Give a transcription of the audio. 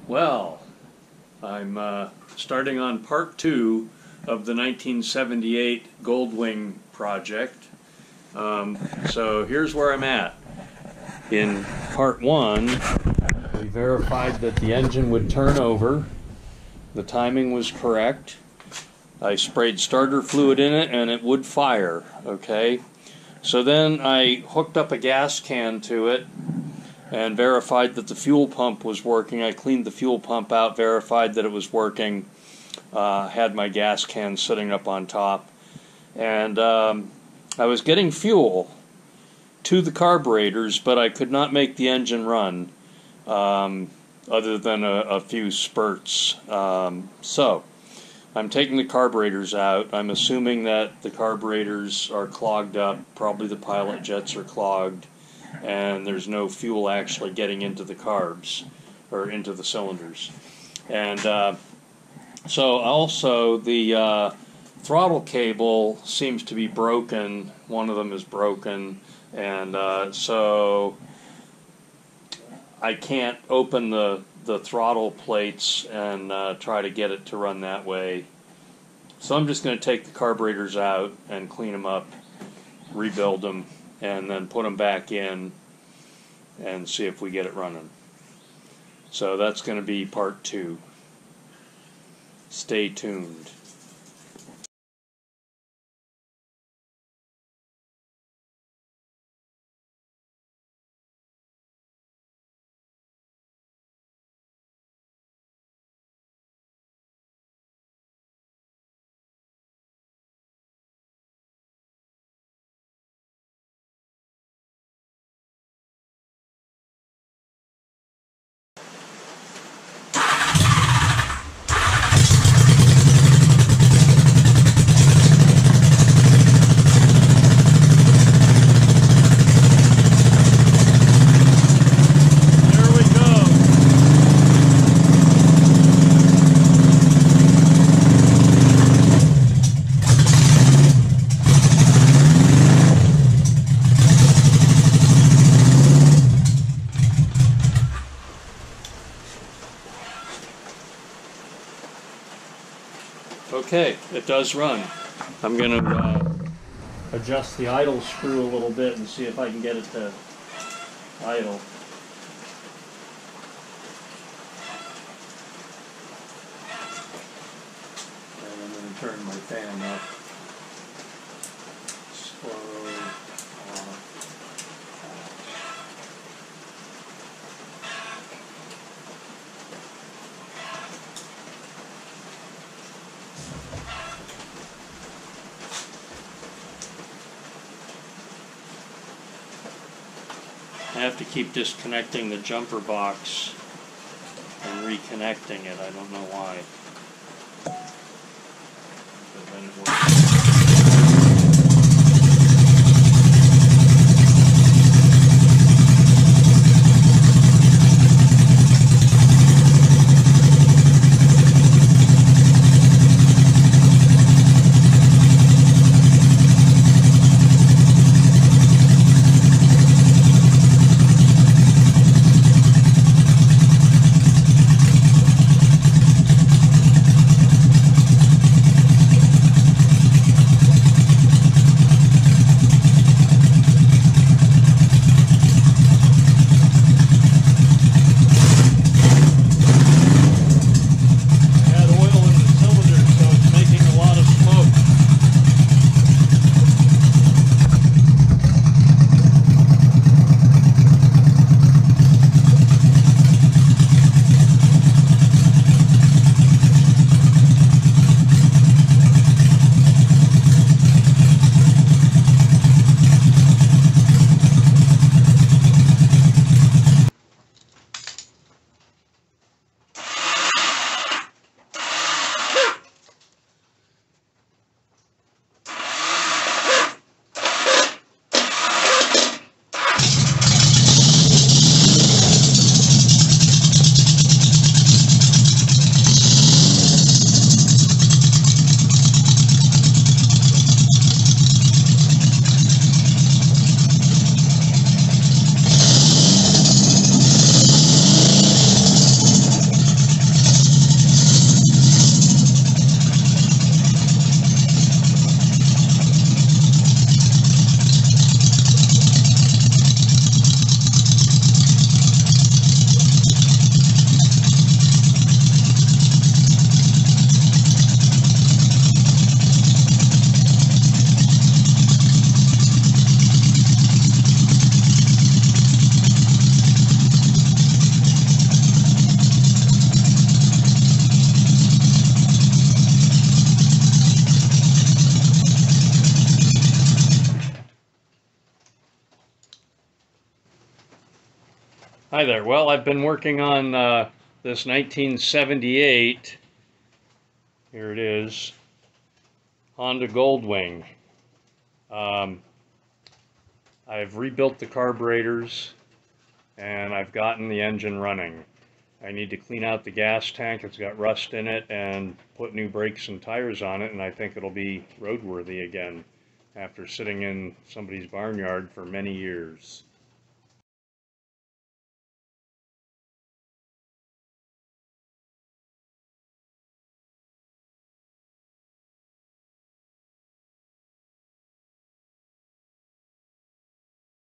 Well, I'm starting on part 2 of the 1978 Goldwing project. So here's where I'm at. In part 1, we verified that the engine would turn over. The timing was correct. I sprayed starter fluid in it and it would fire, okay? So then I hooked up a gas can to it and verified that the fuel pump was working. I cleaned the fuel pump out, verified that it was working, had my gas can sitting up on top, and I was getting fuel to the carburetors, but I could not make the engine run other than a few spurts. So I'm taking the carburetors out. I'm assuming that the carburetors are clogged up, probably the pilot jets are clogged, and there's no fuel actually getting into the carbs or into the cylinders. And so also the throttle cable seems to be broken. One of them is broken, and so I can't open the throttle plates and try to get it to run that way. So I'm just going to take the carburetors out and clean them up, rebuild them, and then put them back in and see if we get it running. So that's going to be part 2. Stay tuned. Okay, it does run. I'm going to adjust the idle screw a little bit and see if I can get it to idle. And I'm going to turn my fan up. Slow off. I have to keep disconnecting the jumper box and reconnecting it. I don't know why. But then it works. Hi there. Well, I've been working on this 1978, here it is, Honda Goldwing. I've rebuilt the carburetors and I've gotten the engine running. I need to clean out the gas tank, it's got rust in it, and put new brakes and tires on it, and I think it'll be roadworthy again after sitting in somebody's barnyard for many years.